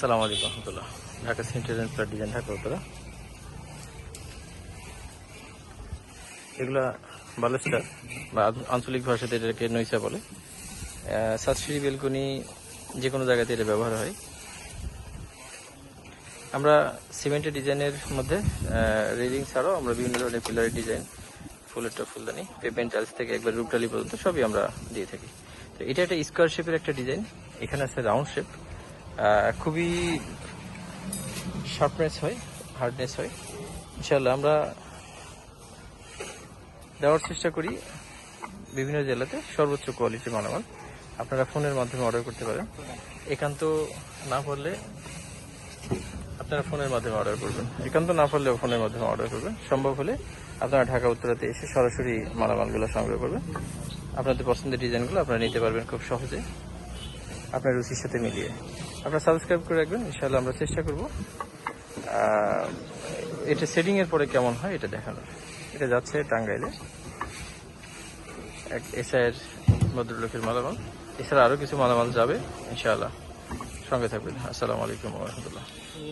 আসসালামু আলাইকুম রহমতুল্লাহ। Dhaka centre plot design, Dhaka Uttara. এগুলা বালুস্টার বা আঞ্চলিক ভাষাতে এটাকে নইসা বলে। সাতসিঁড়ি বেলকনি যে কোনো জায়গাতে এটা ব্যবহার হয়। আমরা সিমেন্টের ডিজাইনের মধ্যে রেলিং ছাড়াও আমরা বিভিন্ন ধরনের পিলারের ডিজাইন, ফুলেরটা ফুলদানি, পেমেন্ট টাইলস থেকে একবার রূপটালি পর্যন্ত সবই আমরা দিয়ে থাকি। তো এটা একটা স্কোয়ার শেপের একটা ডিজাইন, এখানে আছে রাউন্ড শেপ। খুবই শার্পনেস হয়, হার্ডনেস হয়। ইনশাল্লাহ আমরা দেওয়ার চেষ্টা করি বিভিন্ন জেলাতে সর্বোচ্চ কোয়ালিটির মালামাল। আপনারা ফোনের মাধ্যমে অর্ডার করতে পারেন। একান্ত না পারলে আপনারা ফোনের মাধ্যমে অর্ডার করবেন, একান্ত না পারলেও ফোনের মাধ্যমে অর্ডার করবেন। সম্ভব হলে আপনারা ঢাকা উত্তরাতে এসে সরাসরি মালামালগুলো সংগ্রহ করবেন। আপনাদের পছন্দের ডিজাইনগুলো আপনারা নিতে পারবেন খুব সহজে, আপনার রুচির সাথে মিলিয়ে। আপনারা সাবস্ক্রাইব করে রাখবেন, ইনশাআল্লাহ আমরা চেষ্টা করব এটা সেটিংয়ের পরে কেমন হয় এটা দেখানোর। এটা যাচ্ছে টাঙ্গাইলে এক এসআইয়ের ভদ্রলোকের মালামাল। এছাড়া আরও কিছু মালামাল যাবে ইনশাআল্লাহ, সঙ্গে থাকবেন। আসসালামু আলাইকুম ওয়া রাহমাতুল্লাহ।